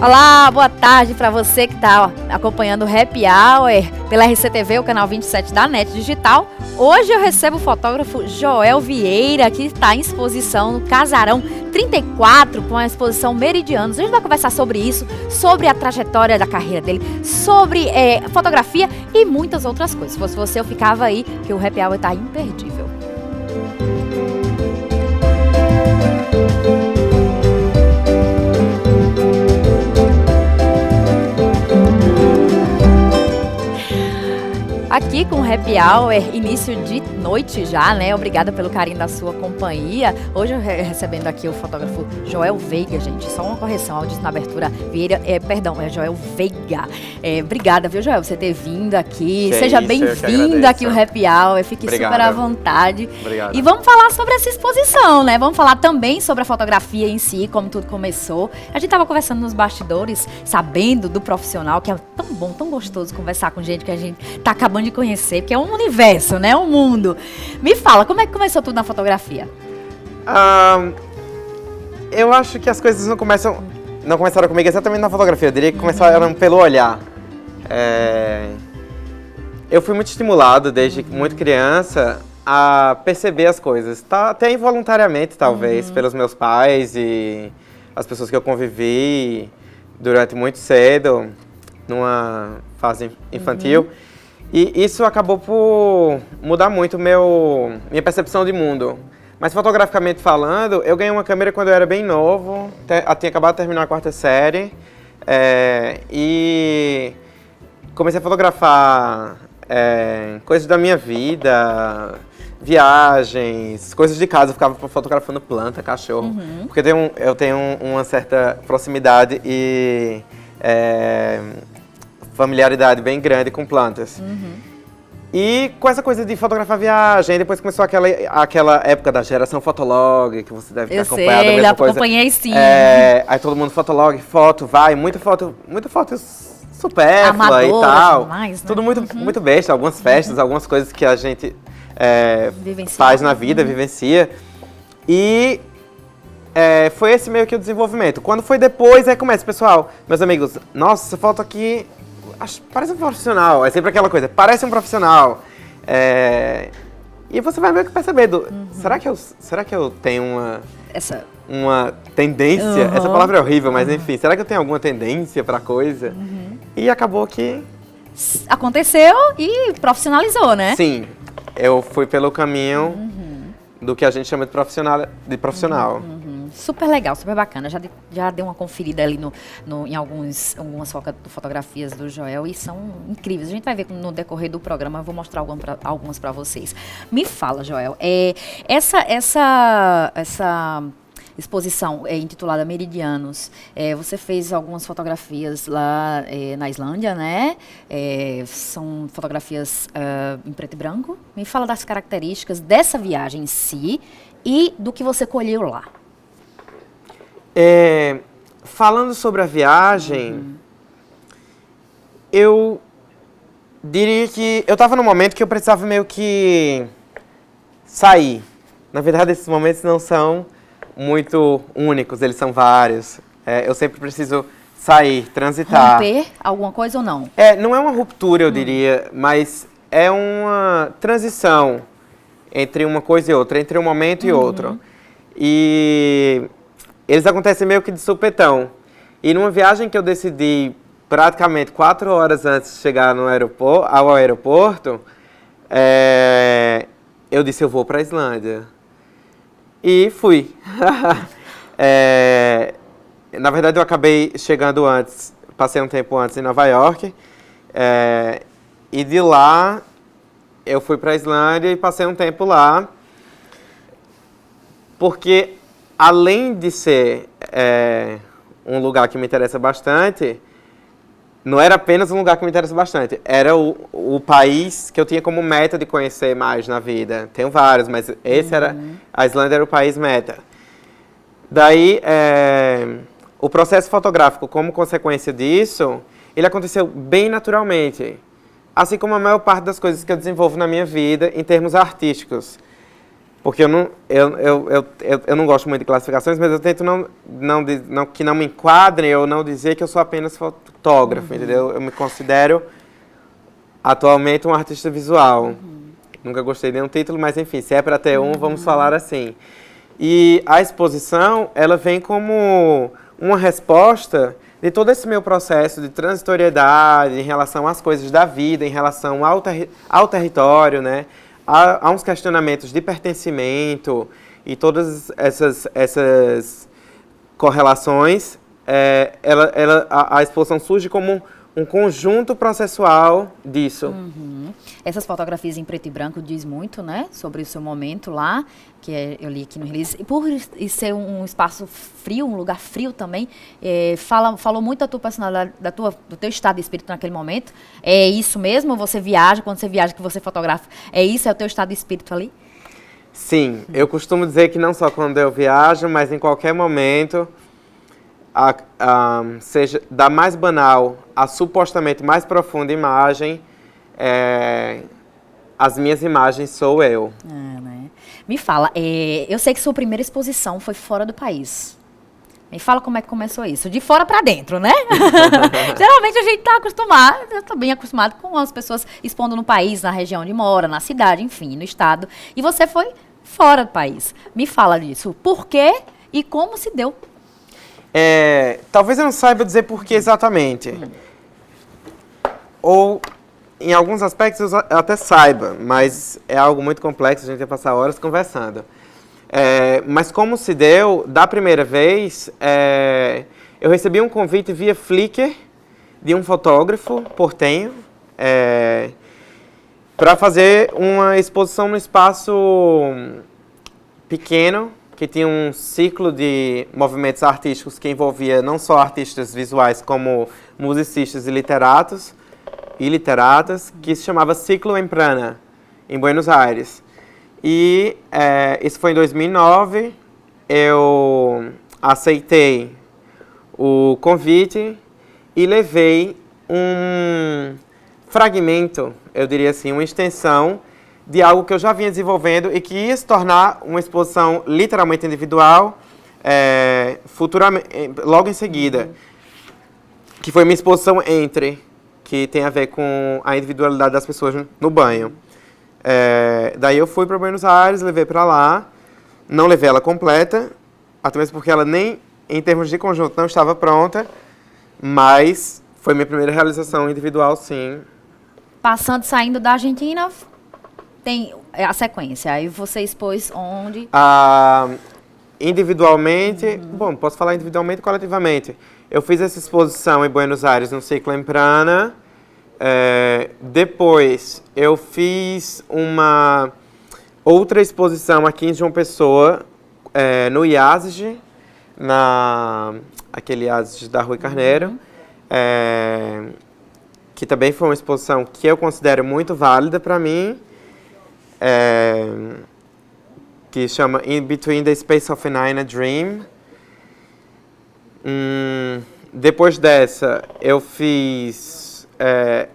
Olá, boa tarde para você que está acompanhando o Happy Hour pela RCTV, o canal 27 da NET Digital. Hoje eu recebo o fotógrafo Joel Vieira, que está em exposição no Casarão 34, com a exposição Meridianos. A gente vai conversar sobre isso, sobre a trajetória da carreira dele, sobre fotografia e muitas outras coisas. Se fosse você, eu ficava aí, que o Happy Hour está imperdível. Aqui com o Happy Hour, início de noite já, né? Obrigada pelo carinho da sua companhia. Hoje eu recebendo aqui o fotógrafo Joel Veiga, gente. Só uma correção, eu disse na abertura Vieira, é Joel Veiga. Obrigada, viu, Joel, você ter vindo aqui. Que Seja isso, bem-vindo aqui ao Happy Hour. Fique super à vontade. Obrigado. E vamos falar sobre essa exposição, né? Vamos falar também sobre a fotografia em si, como tudo começou. A gente estava conversando nos bastidores, sabendo do profissional, que é tão bom, tão gostoso conversar com gente que a gente tá acabando de conhecer, porque é um universo, né? Um mundo. Me fala, como é que começou tudo na fotografia? Eu acho que as coisas não começaram comigo exatamente na fotografia. Eu diria que começaram pelo olhar. Eu fui muito estimulado desde muito criança a perceber as coisas. Até involuntariamente, talvez, pelos meus pais e as pessoas que eu convivi durante muito cedo, numa fase infantil. E isso acabou por mudar muito minha percepção de mundo. Mas fotograficamente falando, eu ganhei uma câmera quando eu era bem novo, tinha acabado de terminar a quarta série, e comecei a fotografar coisas da minha vida, viagens, coisas de casa. Eu ficava fotografando planta, cachorro, porque eu tenho uma certa proximidade e familiaridade bem grande com plantas. E com essa coisa de fotografar viagem, depois começou aquela época da geração Fotolog, que você deve ter acompanhado. Eu sei, acompanhei sim. Aí todo mundo Fotolog, muita foto supérflua amadora, e tal. Demais, né? Tudo muito besta, algumas festas, algumas coisas que a gente faz na vida, vivencia. E foi esse meio que o desenvolvimento. Quando foi depois, aí começa, pessoal, meus amigos, nossa, essa foto aqui parece um profissional. É sempre aquela coisa, parece um profissional. E você vai meio que percebendo, será que eu tenho uma tendência? Essa palavra é horrível, mas enfim, será que eu tenho alguma tendência pra coisa? E acabou que aconteceu e profissionalizou, né? Sim, eu fui pelo caminho do que a gente chama de profissional. Super legal, super bacana. Já dei uma conferida ali em algumas fotografias do Joel e são incríveis. A gente vai ver no decorrer do programa, eu vou mostrar algumas para vocês. Me fala, Joel, essa exposição intitulada Meridianos, você fez algumas fotografias lá na Islândia, né? São fotografias em preto e branco. Me fala das características dessa viagem em si e do que você colheu lá. Falando sobre a viagem, eu diria que eu estava num momento que eu precisava meio que sair. Na verdade, esses momentos não são muito únicos, eles são vários. Eu sempre preciso sair, transitar. Romper alguma coisa ou não? Não é uma ruptura, eu diria, mas é uma transição entre uma coisa e outra, entre um momento e outro. E eles acontecem meio que de supetão. E numa viagem que eu decidi praticamente 4 horas antes de chegar ao aeroporto, eu disse, eu vou para a Islândia. E fui. Na verdade, eu acabei chegando antes, passei um tempo antes em Nova York. E de lá, eu fui para a Islândia e passei um tempo lá. Porque além de ser um lugar que me interessa bastante, não era apenas um lugar que me interessa bastante, era o país que eu tinha como meta de conhecer mais na vida. Tenho vários, mas a Islândia era o país meta. Daí, o processo fotográfico, como consequência disso, ele aconteceu bem naturalmente. Assim como a maior parte das coisas que eu desenvolvo na minha vida em termos artísticos. Porque eu não gosto muito de classificações, mas eu tento que não me enquadrem ou não dizer que eu sou apenas fotógrafo, entendeu? Eu me considero atualmente um artista visual. Nunca gostei de nenhum título, mas enfim, se é para ter um, vamos falar assim. E a exposição, ela vem como uma resposta de todo esse meu processo de transitoriedade em relação às coisas da vida, em relação ao território, né? Há uns questionamentos de pertencimento e todas essas correlações. A exposição surge como um conjunto processual disso. Essas fotografias em preto e branco diz muito, né, sobre o seu momento lá, eu li aqui no release. E por ser um espaço frio, um lugar frio também, falou muito da tua personalidade, do teu estado de espírito naquele momento. É isso mesmo? Você viaja, quando você viaja, que você fotografa, é o teu estado de espírito ali? Sim, eu costumo dizer que não só quando eu viajo, mas em qualquer momento, seja da mais banal à supostamente mais profunda imagem, as minhas imagens sou eu. Né? Me fala, eu sei que sua primeira exposição foi fora do país. Me fala como é que começou isso. De fora para dentro, né? Geralmente a gente está bem acostumado com as pessoas expondo no país, na região onde mora, na cidade, enfim, no estado. E você foi fora do país. Me fala disso. Por quê e como se deu? Talvez eu não saiba dizer por que exatamente. Ou, em alguns aspectos, eu até saiba, mas é algo muito complexo, a gente vai passar horas conversando. Mas como se deu, da primeira vez, eu recebi um convite via Flickr de um fotógrafo portenho para fazer uma exposição num espaço pequeno, que tinha um ciclo de movimentos artísticos que envolvia não só artistas visuais, como musicistas e literatas, que se chamava Ciclo em Prana, em Buenos Aires. E isso foi em 2009, eu aceitei o convite e levei um fragmento, eu diria assim, uma extensão de algo que eu já vinha desenvolvendo e que ia se tornar uma exposição literalmente individual futuramente, logo em seguida, que foi minha exposição que tem a ver com a individualidade das pessoas no banho. Daí eu fui para Buenos Aires, levei para lá, não levei ela completa, até mesmo porque ela nem em termos de conjunto não estava pronta, mas foi minha primeira realização individual, sim. Saindo da Argentina, tem a sequência, aí você expôs onde? Individualmente, bom, posso falar individualmente e coletivamente. Eu fiz essa exposição em Buenos Aires, no Ciclo em Prana. Depois, eu fiz uma outra exposição aqui em João Pessoa, no IASG, aquele IASG da Rui Carneiro, que também foi uma exposição que eu considero muito válida para mim, que chama In Between the Space of an Eye and a Dream. Depois dessa, eu fiz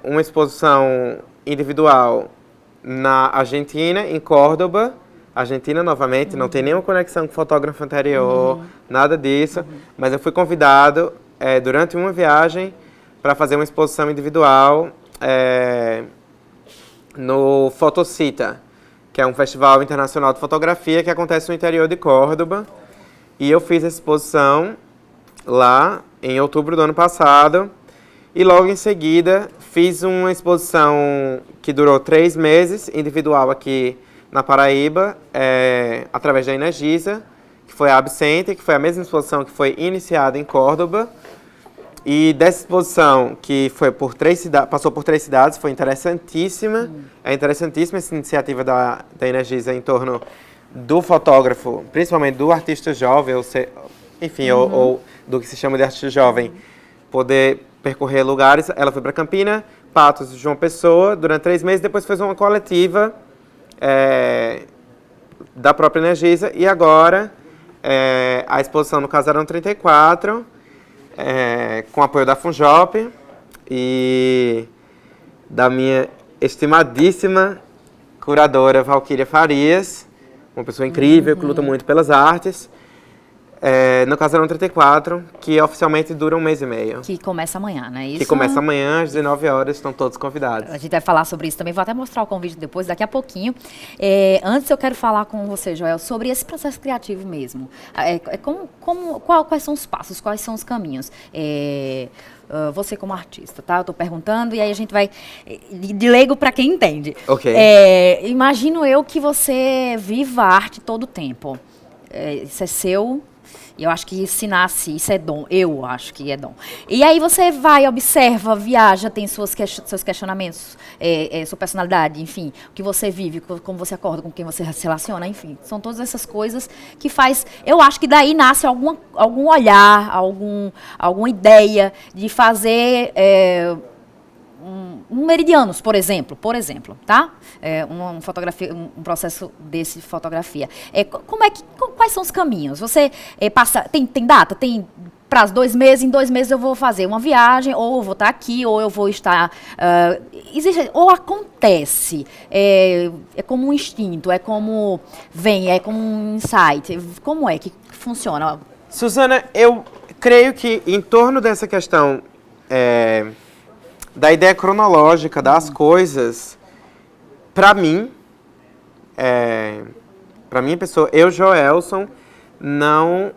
uma exposição individual na Argentina, em Córdoba. Argentina, novamente, não tem nenhuma conexão com o fotógrafo anterior, nada disso. Mas eu fui convidado, durante uma viagem, para fazer uma exposição individual no Fotocita, que é um festival internacional de fotografia que acontece no interior de Córdoba. E eu fiz essa exposição lá em outubro do ano passado. E logo em seguida fiz uma exposição que durou 3 meses, individual aqui na Paraíba, através da Energisa, que foi a Absente, que foi a mesma exposição que foi iniciada em Córdoba. E dessa exposição, que foi passou por 3 cidades, foi interessantíssima. É interessantíssima essa iniciativa da Energisa em torno do fotógrafo, principalmente do artista jovem, ou do que se chama de artista jovem, poder percorrer lugares. Ela foi para Campina, Patos e João Pessoa durante 3 meses, depois fez uma coletiva da própria Energisa, e agora a exposição no Casarão 34, com apoio da Funjop e da minha estimadíssima curadora Valquíria Farias, uma pessoa incrível, que luta muito pelas artes. No Casarão 34, que oficialmente dura 1 mês e meio. Que começa amanhã, né? Isso... Que começa amanhã, às 19 horas, estão todos convidados. A gente vai falar sobre isso também, vou até mostrar o convite depois, daqui a pouquinho. Antes eu quero falar com você, Joel, sobre esse processo criativo mesmo. Quais são os passos, quais são os caminhos? Você como artista, tá? Eu tô perguntando e aí a gente vai de leigo para quem entende. Ok. Imagino eu que você viva a arte todo o tempo. Isso é seu... E eu acho que se nasce, isso é dom. Eu acho que é dom. E aí você vai, observa, viaja, tem seus questionamentos, sua personalidade, enfim, o que você vive, como você acorda, com quem você se relaciona, enfim. São todas essas coisas que faz... Eu acho que daí nasce algum olhar, alguma ideia de fazer... Meridianos, por exemplo, tá? Uma fotografia, um processo desse de fotografia. Quais são os caminhos? Você tem data? Tem prazo 2 meses? Em 2 meses eu vou fazer uma viagem, ou eu vou estar aqui, ou eu vou estar... ou acontece. É como um instinto, é como vem, é como um insight. Como é que funciona? Suzana, eu creio que em torno dessa questão... da ideia cronológica das coisas, para mim, pessoa, eu, Joelson, não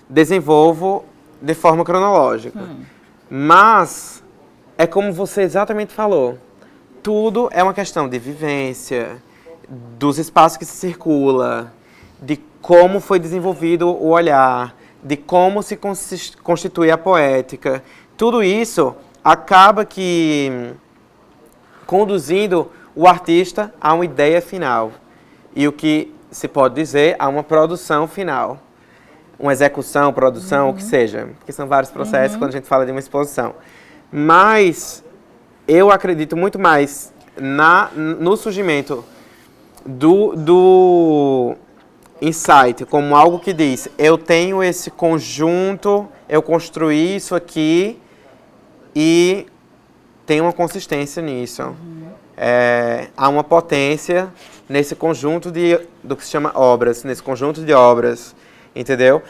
desenvolvo de forma cronológica. Mas, é como você exatamente falou, tudo é uma questão de vivência, dos espaços que se circula, de como foi desenvolvido o olhar, de como se constitui a poética. Tudo isso acaba que conduzindo o artista a uma ideia final. E o que se pode dizer a uma produção final. Uma execução, produção, o que seja. Porque são vários processos quando a gente fala de uma exposição. Mas eu acredito muito mais no surgimento do insight como algo que diz, eu tenho esse conjunto, eu construí isso aqui e tem uma consistência nisso. Há uma potência nesse conjunto do que se chama obras, nesse conjunto de obras, entendeu?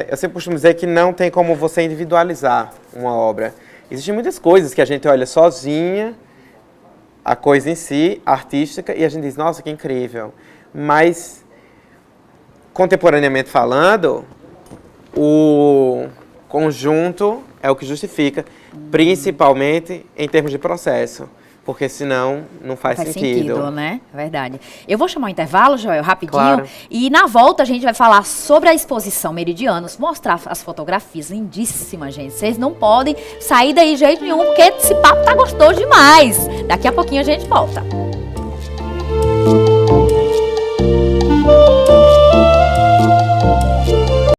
Eu sempre costumo dizer que não tem como você individualizar uma obra. Existem muitas coisas que a gente olha sozinha, a coisa em si, artística, e a gente diz, nossa, que incrível. Mas, contemporaneamente falando, o conjunto é o que justifica, principalmente em termos de processo. Porque senão não faz sentido, né? É verdade. Eu vou chamar um intervalo, Joel, rapidinho. Claro. E na volta a gente vai falar sobre a exposição Meridianos, mostrar as fotografias lindíssimas, gente. Vocês não podem sair daí de jeito nenhum, porque esse papo tá gostoso demais. Daqui a pouquinho a gente volta.